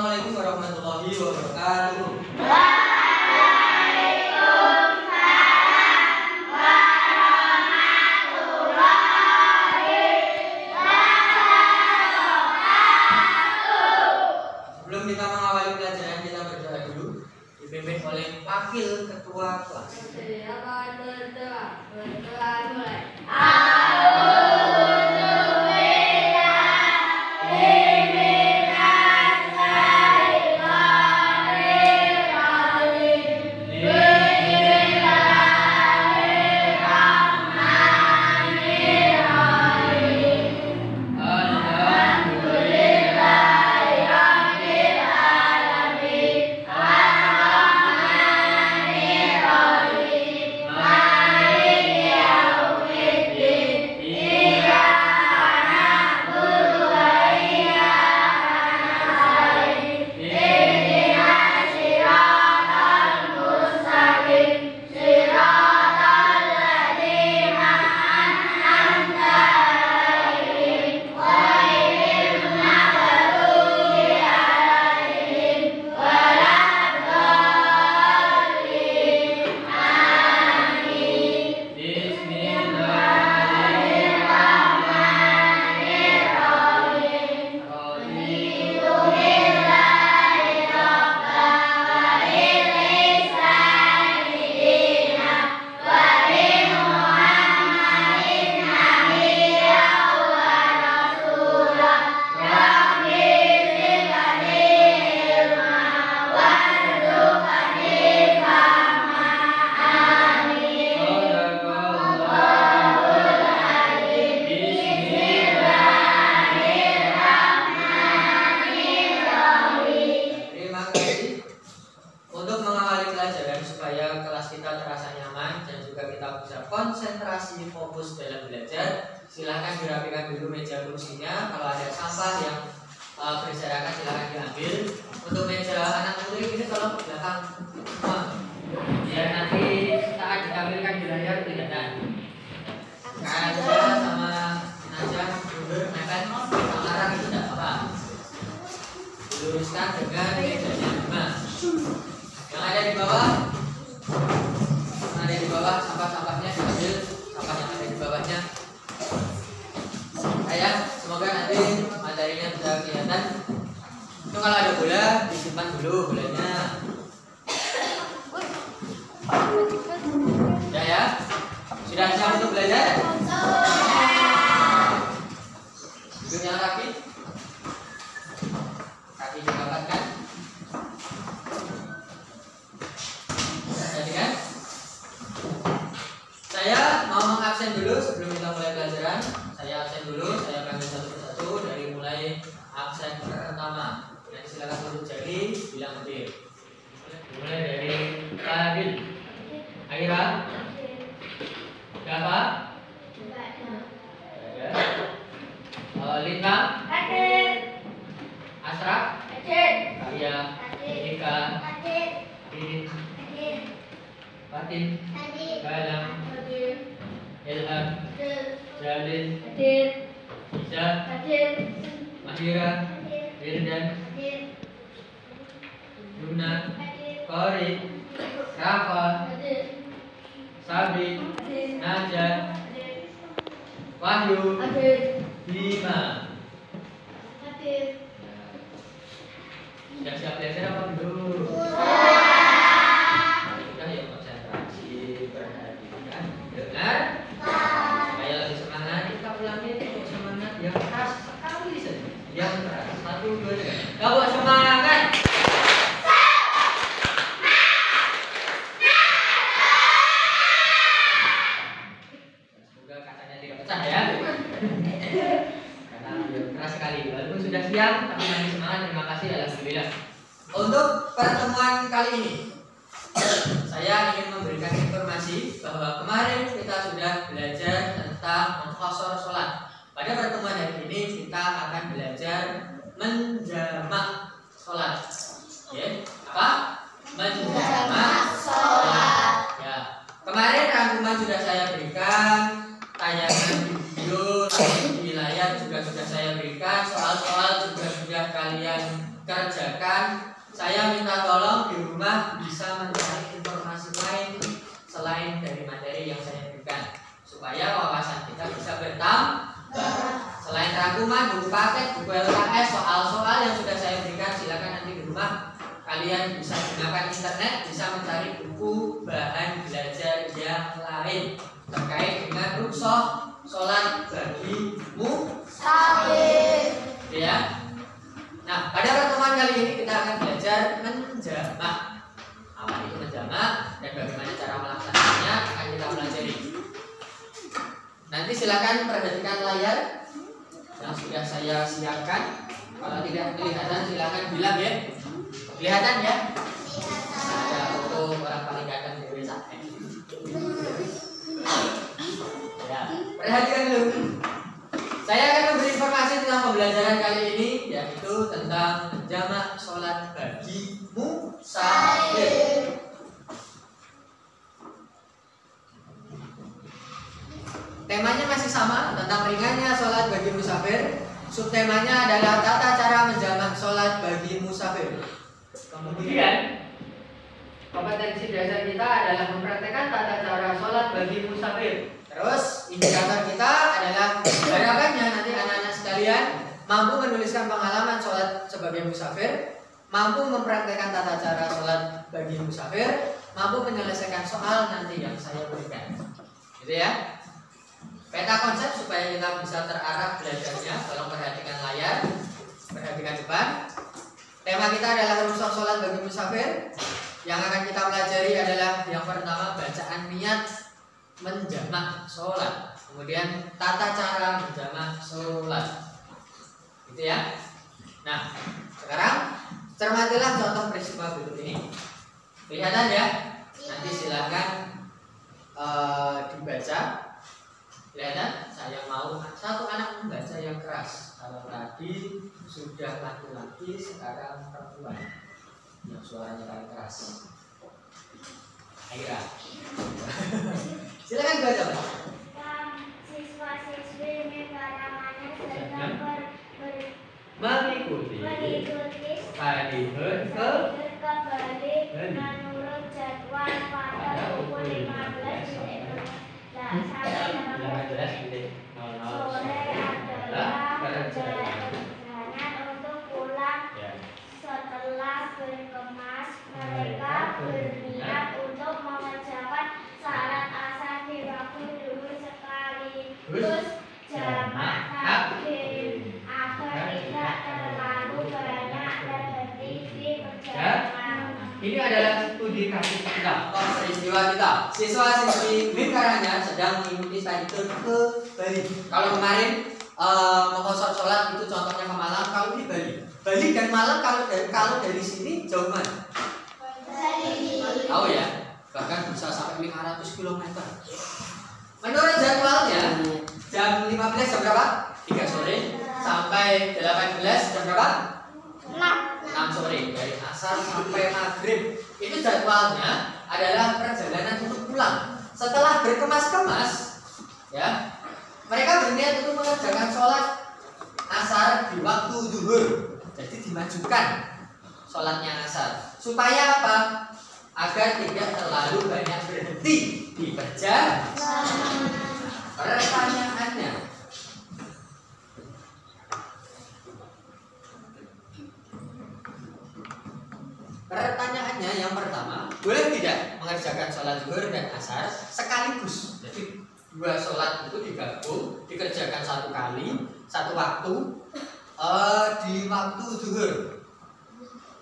Assalamualaikum warahmatullahi wabarakatuh. Sebelum kita mengawali pelajaran, kita berdoa dulu, dipimpin oleh wakil ketua kelas. Berdoa mulai. Konsentrasi fokus dalam belajar. Silahkan dirapikan dulu meja kursinya. Kalau ada sampah yang berserakan silahkan diambil. Untuk meja anak murid ini tolong ke belakang semua, biar nanti saat ditampilkan di layar kelihatan. Kaca sama jenazah mundur mepet arah itu tidak apa. Diluruskan dengan mejanya 5. Yang ada di bawah, sampah-sampahnya diambil, sampah yang ada di bawahnya. Semoga nanti materinya bisa kelihatan. Itu kalau ada bola disimpan dulu bolanya. Ya, sudah siap untuk belajar? Duduk yang rapi, kaki dirapatkan. Jadi kan? Saya mau mengabsen dulu sebelum kita mulai pelajaran. Saya absen dulu, saya panggil satu persatu dari mulai absen pertama. Nanti silakan turun jari, bilang hadir. Mulai dari Fadil, Aira, Dafa, Lintang, Asraf, Kaya, Ika, Fatin, Galang, Ilham, Jalil, Isa, Mahira, Firdan, Yuna, Kori, Rafa, Sabri, Najah, Wahyu, Bima. Siap-siap belajar apa dulu? Sudah ya, konsentrasi, perhatikan, dengar. Supaya lebih semangat, kita ulangi untuk semangat yang keras sekali saja. Yang keras, 1, 2, 3. Kamu semangat. Semoga kacanya tidak pecah ya. Karena keras sekali. Walaupun sudah siap, tapi masih semangat. Terima kasih, alhamdulillah. Untuk pertemuan kali ini, saya ingin memberikan informasi bahwa kemarin kita sudah belajar tentang mengqashar sholat. Pada pertemuan hari ini kita akan belajar menjamak sholat. Ya, apa? Menjamak sholat. Ya, kemarin rangkuman sudah saya berikan, tayangan video di layar juga sudah saya berikan, soal-soal juga sudah kalian kerjakan. Saya minta tolong di rumah bisa mencari informasi lain selain dari materi yang saya berikan supaya wawasan kita bisa bertambah. Selain rangkuman, buku paket, buku LKS, soal-soal yang sudah saya berikan, silakan nanti di rumah kalian bisa gunakan internet, bisa mencari buku bahan belajar yang lain terkait dengan rukhsah sholat bagi musafir. Ya. Nah, pada pertemuan kali ini kita akan belajar menjamak. Apa itu menjamak dan bagaimana cara melaksanakannya akan kita pelajari. Nanti silakan perhatikan layar yang sudah saya siapkan. Kalau tidak kelihatan silakan bilang ya. Kelihatan ya? Ada untuk orang paling ganteng di desa. Ya, perhatikan dulu. Saya akan memberi informasi tentang pembelajaran kali ini, yaitu tentang menjamak sholat bagi musafir. Temanya masih sama, tentang ringannya sholat bagi musafir. Subtemanya adalah tata cara menjamak sholat bagi musafir. Kemudian kompetensi dasar kita adalah mempraktekkan tata cara sholat bagi musafir. Terus indikator kita adalah harapannya nanti anak-anak sekalian mampu menuliskan pengalaman sholat sebagai musafir, mampu mempraktekkan tata cara sholat bagi musafir, mampu menyelesaikan soal nanti yang saya berikan. Gitu ya. Peta konsep supaya kita bisa terarah belajarnya. Tolong perhatikan layar, perhatikan depan. Tema kita adalah rukhsah sholat bagi musafir. Yang akan kita pelajari adalah yang pertama bacaan niat menjamak sholat, kemudian tata cara menjamak sholat, gitu ya. Nah, sekarang cermatilah contoh peristiwa berikut ini. Kelihatan ya? Nanti silakan dibaca. Kelihatan? Saya mau satu anak membaca yang keras. Kalau tadi sudah laki-laki, sekarang perempuan yang suaranya paling keras. Aira. Silakan baca, Pak. Siswa-siswi karangannya sedang mengikuti kembali menurut jadwal pada pukul 15 sore adalah perjalanan untuk pulang. Setelah berkemas, mereka berniat untuk mengerjakan salat asar di waktu dulu sekaligus jamak takbir agar tidak terlalu banyak berhenti di perjalanan. Ini adalah studi kasus kita, peristiwa kita. Siswa-siswi Karanganyar sedang mengikuti study tour ke Bali. Kalau kemarin mengkosor sholat itu contohnya ke Malang, kalau di Bali. Bali dan Malang kalau dari sini jauh mana? Tahu ya? Bahkan bisa sampai 500 km. Menurut jadwalnya jam 15 jam berapa? 3 sore sampai 18 jam berapa? 6 sore, dari asar sampai maghrib. Itu jadwalnya adalah perjalanan untuk pulang. Setelah berkemas-kemas, ya, mereka berniat untuk mengerjakan sholat asar di waktu zuhur. Jadi dimajukan sholatnya asar. Supaya apa? Agar tidak terlalu banyak berhenti di perjalanan. Pertanyaannya yang pertama, boleh tidak mengerjakan sholat zuhur dan asar sekaligus? Jadi dua sholat itu digabung, dikerjakan satu kali, satu waktu di waktu zuhur.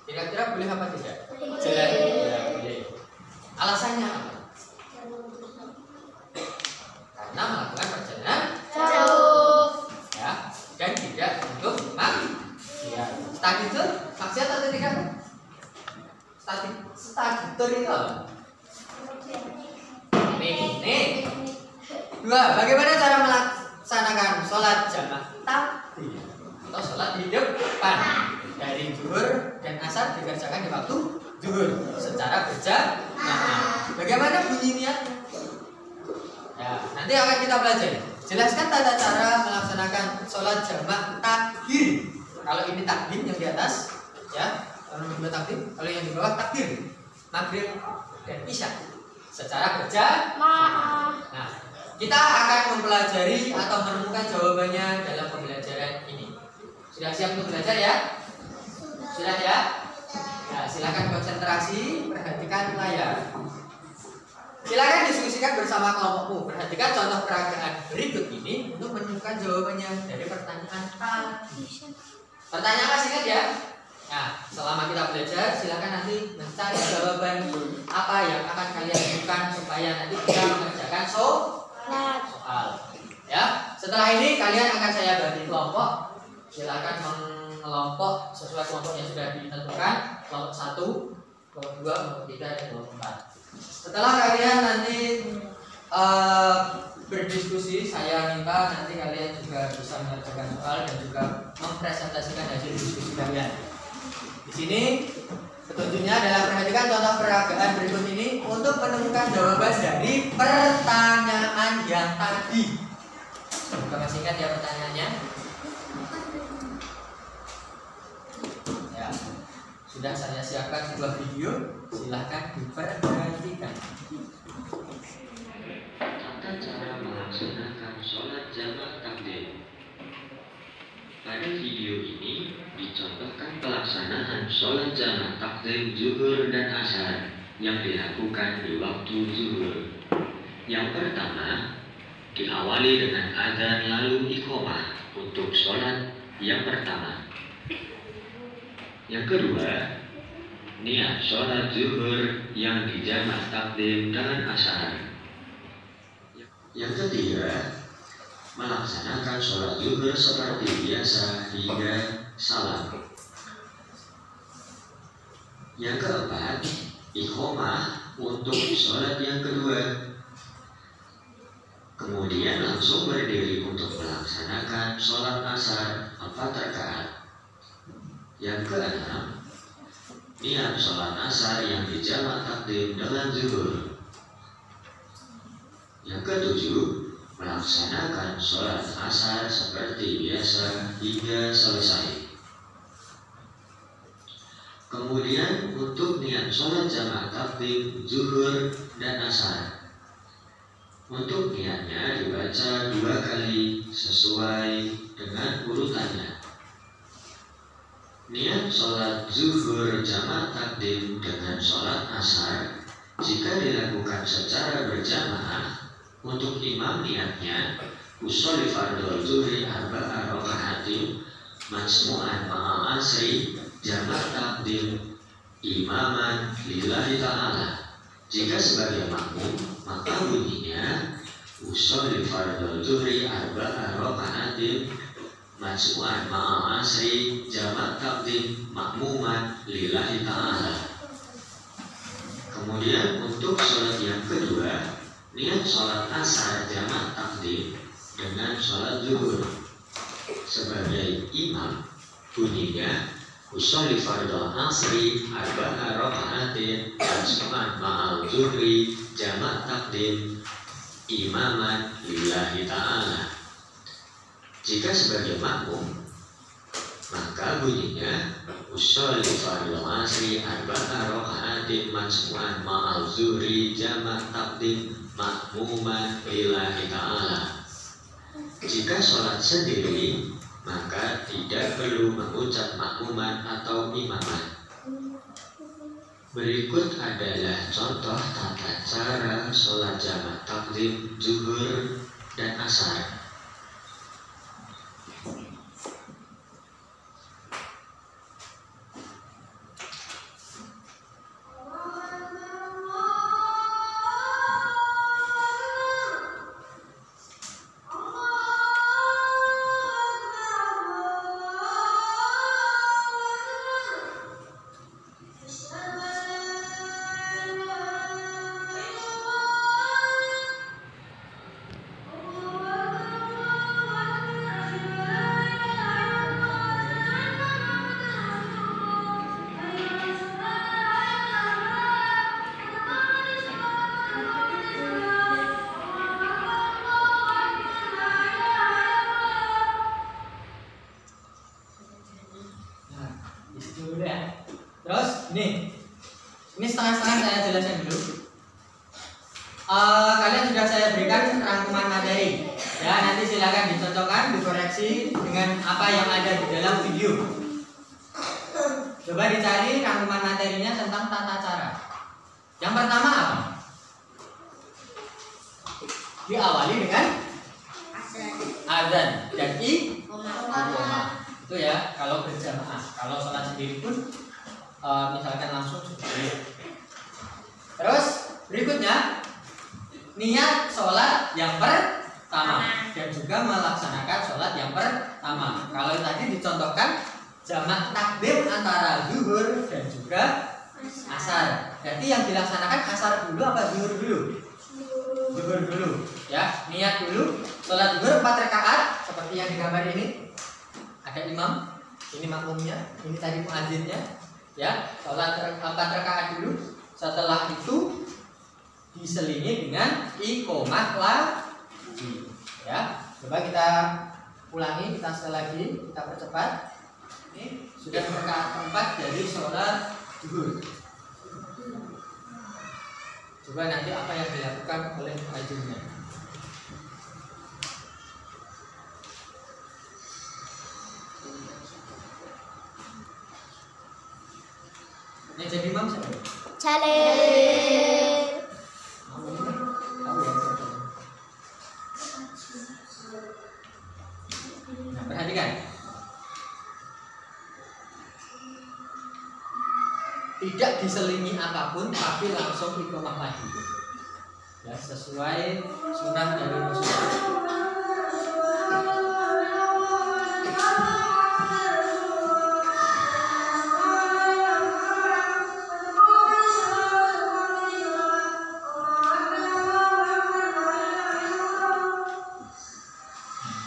Kira-kira boleh apa tidak? Jelas, ya, boleh. Alasannya apa? Karena melakukan perjalanan jauh, ya, dan tidak untuk maksiat. Study tour maksiat atau tidak? Study tour itu apa? Ini. Dua, bagaimana cara melaksanakan sholat jamak takbir atau sholat di depan? Dari zuhur dan asar dikerjakan di waktu zuhur secara berjamaah. Bagaimana bunyi niatnya? Ya, nanti akan kita pelajari. Jelaskan tata cara melaksanakan sholat jamak takbir. Kalau ini takbir yang di atas, Ya, kalau nomor 2 takdir, kalau yang di bawah takdir, maghrib dan isya secara berjamaah. Nah, kita akan mempelajari atau menemukan jawabannya dalam pembelajaran ini. Sudah siap untuk belajar ya? Sudah ya? Nah, silakan konsentrasi, perhatikan layar. Silakan diskusikan bersama kelompokmu. Perhatikan contoh peragaan berikut ini untuk menemukan jawabannya dari pertanyaan tadi. Pertanyaan masih ingat ya? Nah, selama kita belajar, silakan nanti mencari jawaban apa yang akan kalian lakukan supaya nanti bisa mengerjakan soal. Ya, setelah ini kalian akan saya bagi kelompok. Silakan mengelompok sesuai kelompok yang sudah ditentukan. Kelompok 1, kelompok 2, kelompok 3, dan kelompok 4. Setelah kalian nanti berdiskusi, saya minta nanti kalian juga bisa mengerjakan soal dan juga mempresentasikan hasil diskusi kalian. Di sini petunjuknya adalah perhatikan contoh peragaan berikut ini untuk menemukan jawaban dari pertanyaan yang tadi. Semoga masih ingat ya pertanyaannya. Ya, sudah saya siapkan sebuah video, silahkan diperhatikan. Tata cara melaksanakan sholat jamaah takdim. Pada video ini dicontohkan pelaksanaan sholat jamaah takdim zuhur dan asar yang dilakukan di waktu zuhur. Yang pertama, diawali dengan azan lalu iqamah untuk sholat yang pertama. Yang kedua, niat sholat zuhur yang dijamak takdim dengan asar. Yang ketiga, melaksanakan sholat zuhur seperti biasa hingga salam. Yang keempat, iqamah untuk sholat yang kedua. Kemudian langsung berdiri untuk melaksanakan sholat asar 4 rakaat. Yang keenam, niat sholat asar yang dijamak takdim dengan zuhur. Yang ketujuh, melaksanakan sholat asar seperti biasa hingga selesai. Kemudian untuk niat sholat jamaah takdim zuhur dan asar, untuk niatnya dibaca 2 kali sesuai dengan urutannya. Niat sholat zuhur jamaah takdim dengan sholat asar jika dilakukan secara berjamaah, untuk imam niatnya usolli fardhu zuhri 4 raka'atin majmu'an ma'al asri jamak takdim imaman lillahi ta'ala. Jika sebagai makmum, maka bunyinya usolli fardhu zuhri 4 raka'atin majmu'an ma'al asri jamak takdim makmuman lillahi ta'ala. Kemudian untuk sholat yang kedua, niat sholat asar jamak takdim dengan sholat zuhur. Sebagai imam, bunyinya usolli fardhu asri 4 raka'atin majmu'an ma'al zuhri jamak takdim imaman lillahi ta'ala. Jika sebagai makmum, maka bunyinya usolli fardhu asri 4 raka'atin majmu'an ma'al zuhri jamak takdim makmuman lillahi ta'ala. Jika sholat sendiri, maka tidak perlu mengucap makmuman atau imaman. Berikut adalah contoh tata cara sholat jamaah takdim zuhur dan asar. dulu ya. Terus ini setengah-setengah saya jelaskan dulu. Kalian sudah saya berikan rangkuman materi. Ya, nanti silakan dicocokkan, dikoreksi dengan apa yang ada di dalam video. Coba dicari rangkuman materinya tentang tata cara. Yang pertama apa? Diawali dengan azan dan iqamah. Itu ya kalau berjamaah. Kalau sholat sendiri pun misalkan langsung juga. Terus berikutnya niat sholat yang pertama dan juga melaksanakan sholat yang pertama. Kalau tadi dicontohkan jamak takdim antara zuhur dan juga asar. Jadi yang dilaksanakan asar dulu apa zuhur dulu? Zuhur dulu. Ya, niat dulu sholat zuhur 4 rakaat seperti yang digambar ini. Ada imam, ini makmumnya, ini tadi muadzinnya. Ya, sholat 4 rakaat dulu. Setelah itu diselingi dengan iqamah lagi. Ya, coba kita ulangi, kita sekali lagi, kita percepat. Ini sudah rakaat keempat dari sholat zuhur. Coba nanti apa yang dilakukan oleh muadzinnya. Yang jadi imam siapa? Caleg. Nah, perhatikan. Tidak diselingi apapun, tapi langsung iqamah lagi. Ya, sesuai sunnah dari Rasulullah.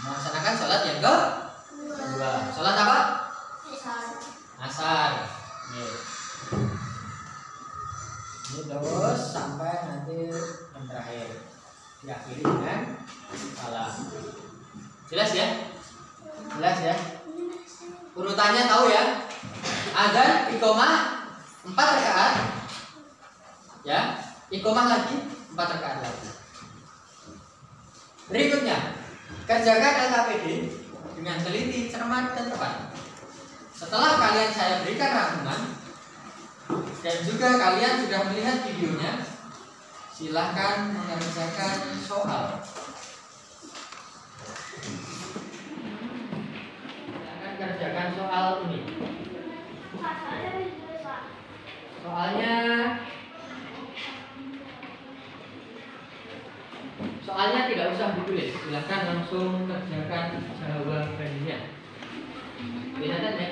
Melaksanakan sholat yang kedua. Sholat apa? Asar. Ini terus sampai nanti yang terakhir diakhiri dengan salam. Jelas ya? Jelas ya? Urutannya tahu ya? Adzan, iqamah 4 rakaat. Ya, iqamah lagi 4 rakaat lagi. Berikutnya, kerjakan LKPD dengan teliti, cermat, dan tepat. Setelah kalian saya berikan rangkuman dan juga kalian sudah melihat videonya, silahkan mengerjakan soal. Silahkan kerjakan soal ini. Soalnya tidak usah ditulis, silahkan langsung kerjakan jawabannya. Kelihatan ya?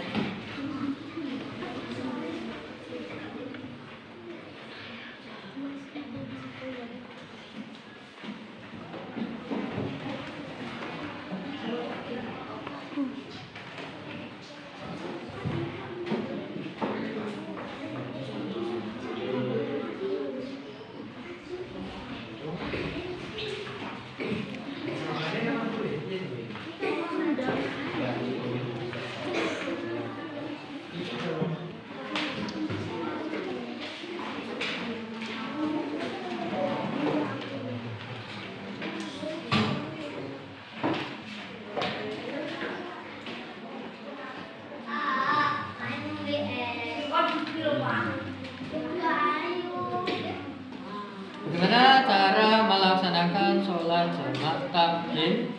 Bagaimana cara melaksanakan sholat jamak takdim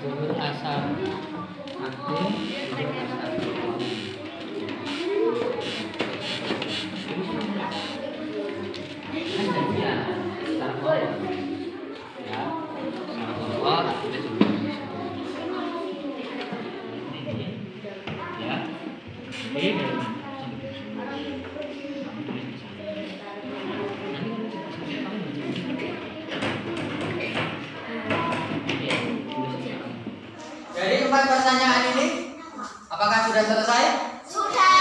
zuhur asar? Takdim zuhur asar. Ya, dari 4 pertanyaan ini, apakah sudah selesai? Sudah.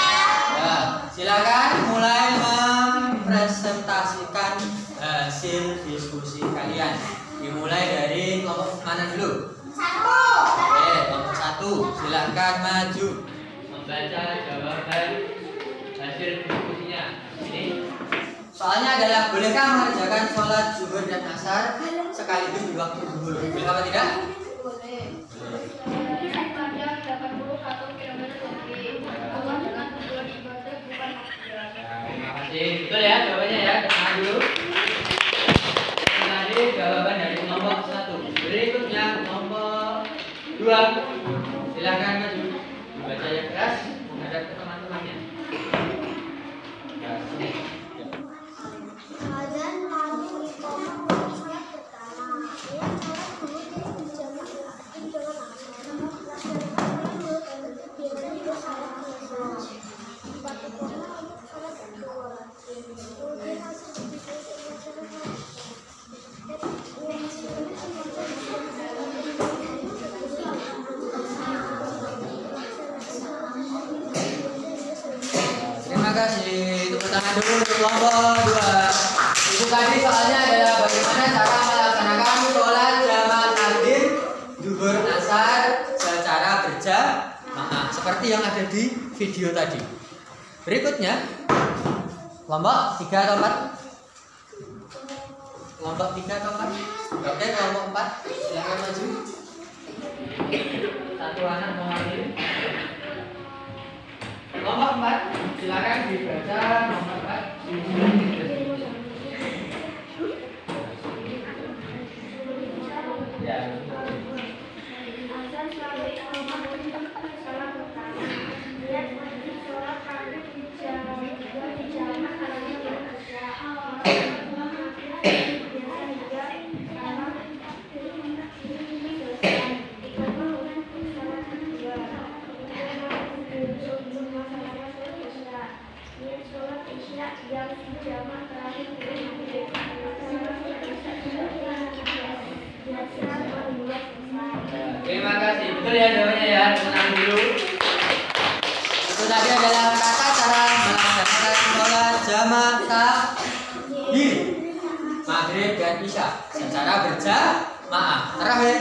Ya, silakan mulai mempresentasikan hasil diskusi kalian. Dimulai dari kelompok mana dulu? 1. Oke, kelompok 1, silakan maju membaca jawaban hasil diskusinya. Ini soalnya adalah bolehkah mengerjakan sholat zuhur dan asar sekaligus di waktu zuhur? Boleh apa tidak? Boleh. Sepanjang 81 km lebih. Allah dengan tujuan ibadah bukan hajat. Terima kasih. Betul ya jawabannya ya. Tenang dulu. Tadi jawaban dari kelompok 1. Berikutnya kelompok 2. Silakan maju. Baca yang keras menghadap ke teman-temannya. Azan maghrib iqamah waktunya pertama. Ya, salat dulu dengan berjamaah takdim dengan asar. Laksanakan dulu dengan juga salat asar. Empat iqamah untuk salat kedua. Kemudian asar Terima kasih. Tepuk tangan dulu untuk kelompok 2. Itu tadi soalnya adalah bagaimana cara melaksanakan sholat jamaah takdim zuhur asar secara berjamaah seperti yang ada di video tadi. Berikutnya kelompok 3 atau 4? Kelompok 3 atau 4? Oke, kelompok 4 silakan maju. Satu anak mewakili. Kelompok 4 silakan dibaca nomor 4. Ya. azan selalu iqamah untuk salat pertama. Lihat wajib sholat maghrib dijamaah karena bekerja. Terima kasih. Betul ya jawabannya ya. Tenang dulu. Itu tadi adalah kata cara melaksanakan sholat jamaah takdim maghrib dan isya secara berjamaah. Terakhir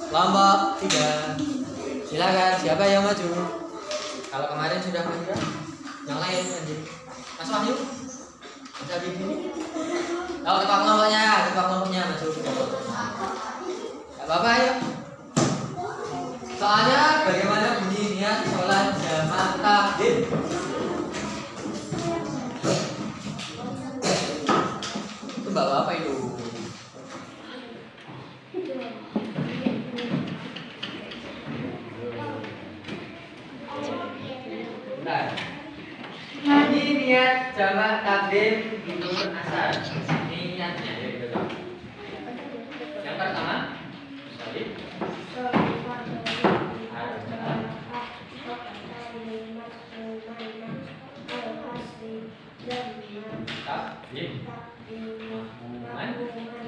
kelompok 3. Silakan siapa yang maju? Kalau kemarin sudah maju, yang lain lanjut. Mas Wahyu, Mas Habib ini. Kalau ketua kelompoknya maju. Gak apa-apa ya. Soalnya bagaimana bunyi niat sholat jamaah takdim? Itu bawa apa itu? Bentar. Bunyi niat jamaah takdim itu asar. Ini niatnya ya gitu. Yang pertama, sorry. Takdim makmuman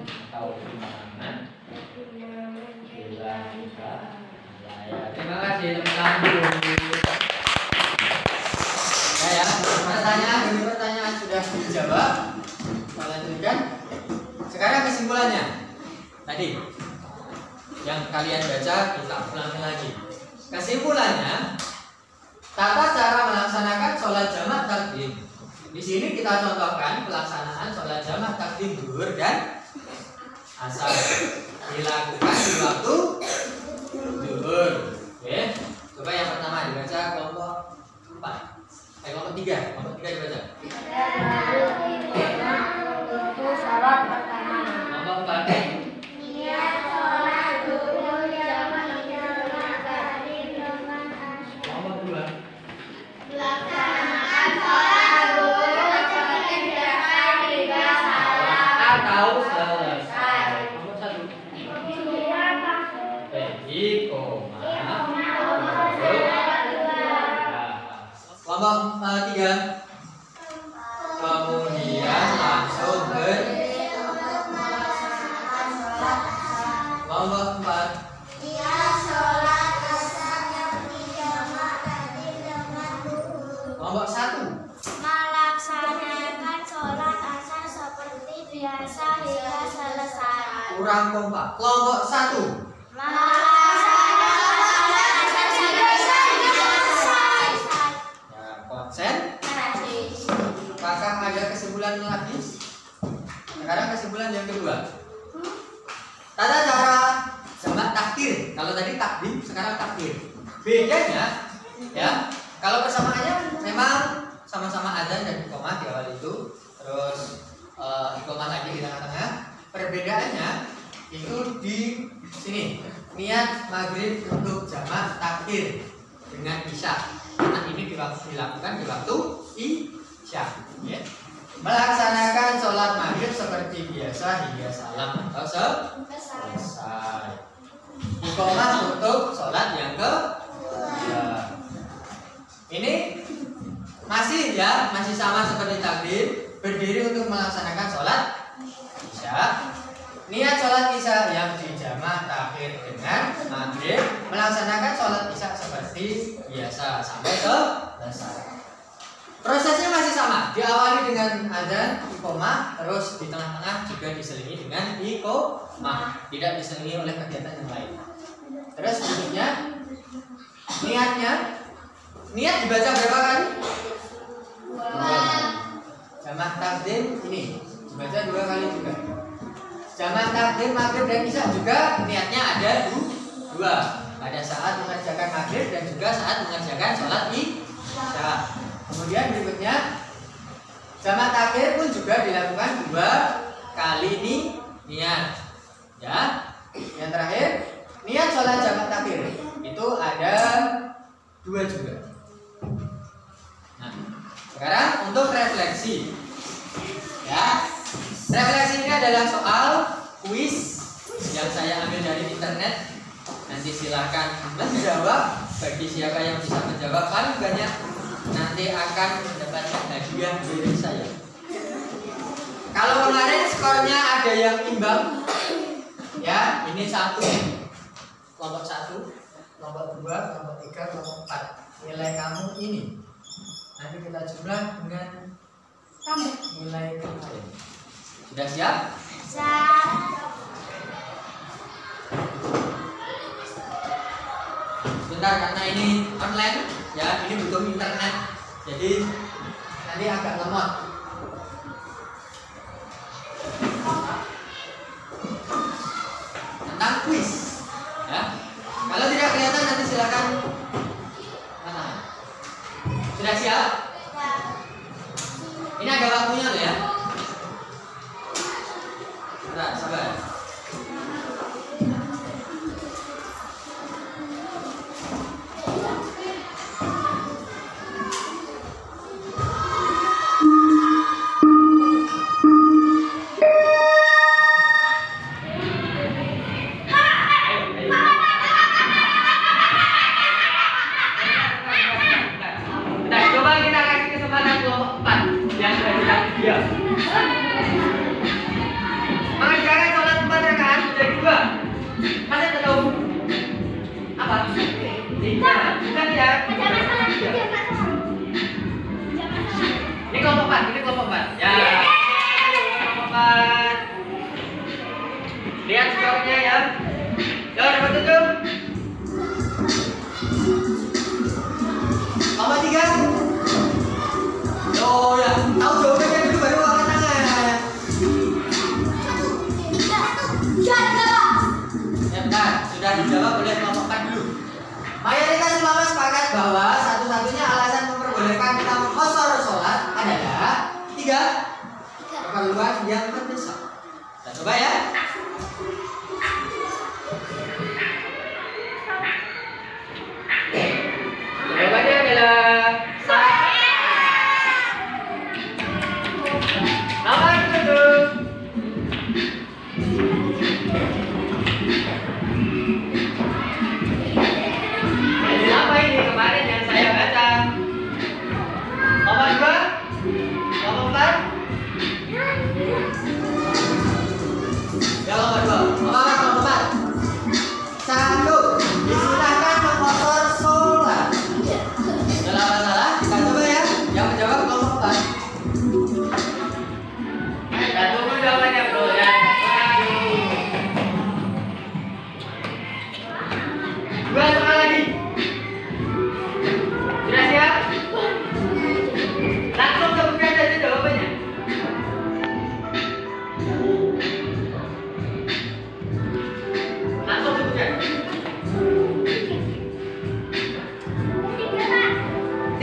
atau imaman bila kita terima kasih teman-teman. Ya, pertanyaan sudah dijawab. Kita lanjutkan. Sekarang kesimpulannya tadi yang kalian baca kita ulangi lagi. Kesimpulannya, tata cara melaksanakan sholat jamaah takdim. Di sini kita contohkan pelaksanaan sholat jamaah takdim zuhur dan asar dilakukan di waktu zuhur. Oke, coba yang pertama dibaca kelompok 4. Kelompok 3. Kelompok 3 dibaca. Salat pertama. Kelompok 4. Niat sholat zuhur jamaah takdim dengan asar. Kelompok 2. Melaksanakan sholat zuhur seperti biasa hingga salam Atau selesai. Kelompok 1. Kelompok 3. Kemudian langsung kelompok 4. sholat asar yang dijamaah takdim dengan zuhur. Kelompok 1. Melaksanakan sholat asar seperti biasa hingga selesai. Kurang kompak. Kelompok 1. Melaksanakan sholat asar seperti biasa hingga selesai. Ya, konsen. bedanya ya, kalau persamaannya memang sama-sama adzan dan iqamah di awal itu, terus iqamah lagi di tengah-tengah. Perbedaannya itu di sini, niat maghrib untuk jamak takhir dengan isya, karena ini dilakukan di waktu isya ya. Melaksanakan sholat maghrib seperti biasa hingga salam atau selesai. Iqamah untuk sholat yang kedua. Ini masih ya, masih sama seperti takbir, berdiri untuk melaksanakan sholat isya. Niat sholat isya yang dijamak takhir dengan maghrib, melaksanakan sholat isya seperti biasa sampai selesai. Prosesnya masih sama, diawali dengan adzan, iqamah, terus di tengah-tengah juga diselingi dengan iqamah, tidak diselingi oleh kegiatan yang lain. Terus berikutnya niatnya, niat dibaca berapa kali? 2. Jamak takdim ini dibaca 2 kali juga. Jamak takdim maghrib dan isya juga niatnya ada 2, pada saat mengerjakan maghrib dan juga saat mengerjakan sholat isya. Kemudian berikutnya jamak takhir pun juga dilakukan 2 kali niat ya. Yang terakhir niat sholat jamak takhir itu ada 2 juga. Nah, sekarang untuk refleksi ya. Refleksi ini adalah soal kuis yang saya ambil dari internet. Nanti silahkan menjawab. Bagi siapa yang bisa menjawab paling banyak nanti akan mendapatkan hadiah dari saya. Kalau kemarin skornya ada yang imbang ya, ini 1 kelompok 1, kelompok 2, kelompok 3, kelompok 4. Nilai kamu ini nanti kita jumlah dengan nilai kemarin. Sudah siap? Siap. Sebentar, karena ini online ya, ini butuh internet, jadi nanti agak lemot. Tentang kuis ya. Kalau tidak kelihatan nanti silakan mana. Sudah siap? Ini ada waktunya loh ya. Bentar, sabar. Mengerjakan sholat 4 rakaat dari 2. Masih tahu apa? Bukan ya. Ini kelompok 4, ini kelompok 4. Ya. Kelompok 4. Lihat skornya ya. Yo, dapat 7. Kelompok 3. Oh ya, tahu jawabannya dulu baru angkat tangan. Ya benar, sudah dijawab oleh kelompok 4 dulu. Mayoritas ulama sepakat bahwa satu-satunya alasan memperbolehkan kita mengqashar sholat adalah 3 keperluan yang mendesak. Kita coba ya. Jawabannya adalah nomor 7. Jadi apa ini kemarin yang saya baca? Nomor 2, nomor 4.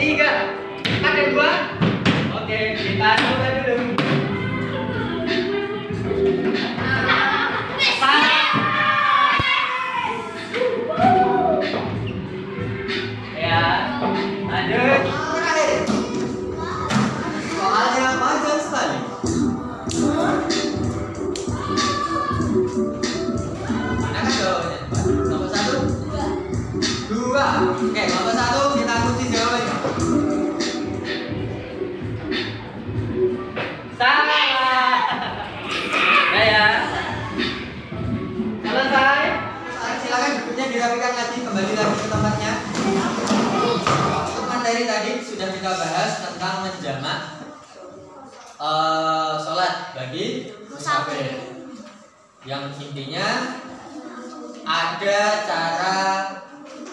3. Ada 2. Oke, kita coba dulu. Ya, lanjut. Soalnya panjang sekali. Mana kan jawabannya? Nomor 1, 2. Oke, nomor 1 kita kunci jawabannya. Salah. Nah ya. Selesai. Silakan bukunya dirapikan lagi, kembali lagi ke tempatnya. Untuk materi tadi sudah kita bahas tentang menjamak sholat bagi musafir. Yang intinya ada cara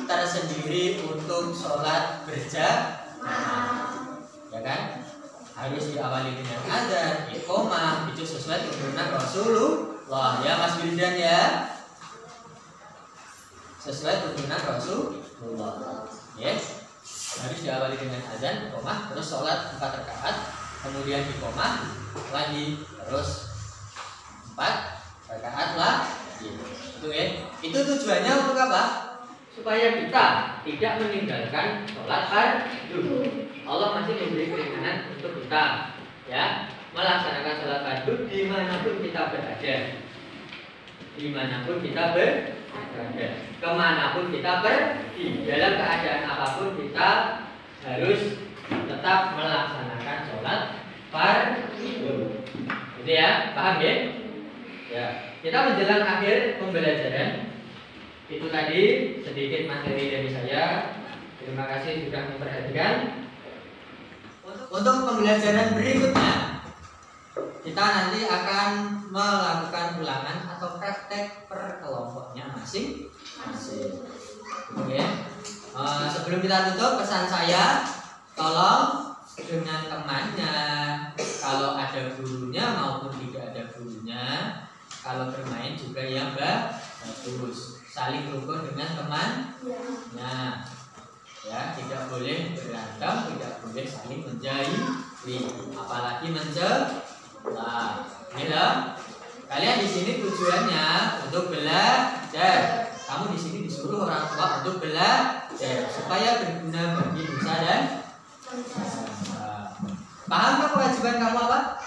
tersendiri untuk sholat berjamaah, ya kan? Harus diawali dengan azan, iqomah, itu sesuai tuntunan Rasulullah ya Mas Wildan ya. Sesuai tuntunan Rasulullah. Yes. Harus diawali dengan azan, iqomah, terus sholat 4 rakaat, kemudian iqomah lagi, terus 4 rakaat lagi. Itu ya. Itu tujuannya untuk apa? Supaya kita tidak meninggalkan sholat fardu. Allah masih memberi keringanan untuk kita, ya, melaksanakan sholat fardu dimanapun kita berada, dimanapun kita berada, kemanapun kita pergi, dalam keadaan apapun kita harus tetap melaksanakan sholat fardu. Gitu ya, paham ya? Ya, kita menjelang akhir pembelajaran. Itu tadi sedikit materi dari saya. Terima kasih sudah memperhatikan. Untuk pembelajaran berikutnya, kita nanti akan melakukan ulangan atau praktek per kelompoknya masing-masing. Oke. Sebelum kita tutup, pesan saya, tolong dengan temannya, kalau ada gurunya maupun tidak ada gurunya, kalau bermain juga yang bagus, saling rukun dengan temannya. Ya, tidak boleh berantem, tidak boleh saling menjahili, apalagi mencela. Ya, kalian di sini tujuannya untuk belajar. Kamu di sini disuruh orang tua untuk belajar supaya berguna bagi nusa dan paham kan kewajiban kamu apa?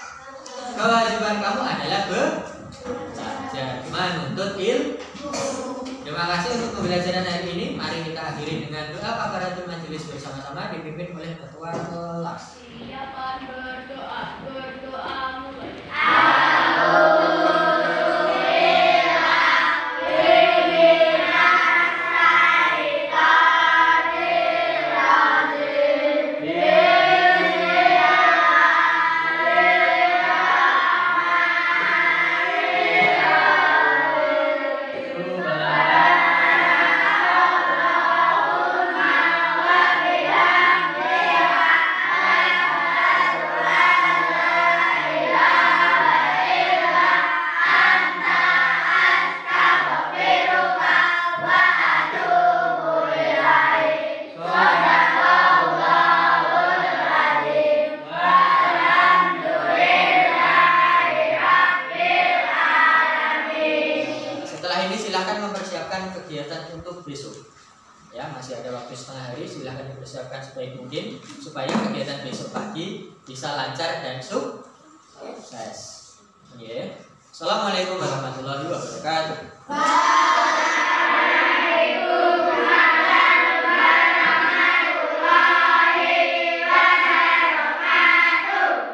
Kewajiban kamu adalah belajar, menuntut ilmu. Terima kasih untuk pembelajaran hari ini. Mari kita akhiri dengan doa kafaratul majelis bersama-sama dipimpin oleh ketua kelas. Silakan berdoa. Ya, masih ada waktu setengah hari, silahkan dipersiapkan sebaik mungkin supaya kegiatan besok pagi bisa lancar dan sukses. Yeah. Assalamualaikum warahmatullahi wabarakatuh.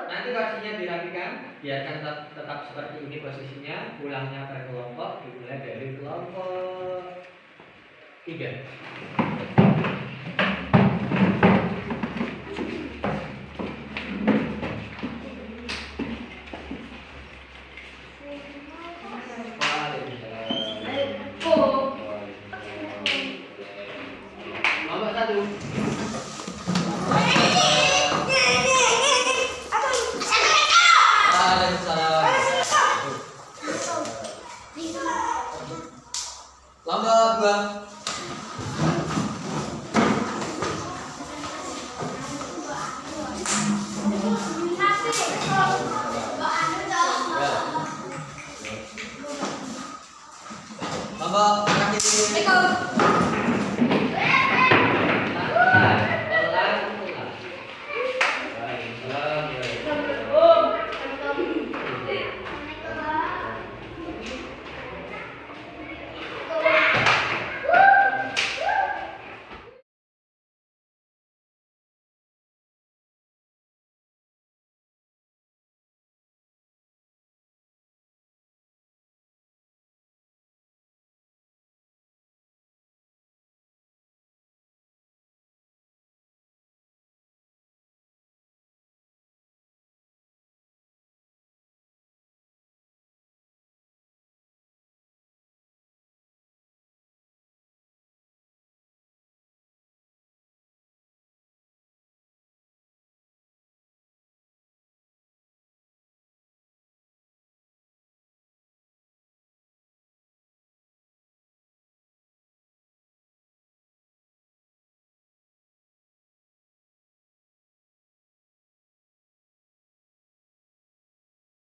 Nanti waktunya dirapikan, biarkan tetap seperti ini posisinya. Pulangnya per kelompok dimulai dari kelompok 3.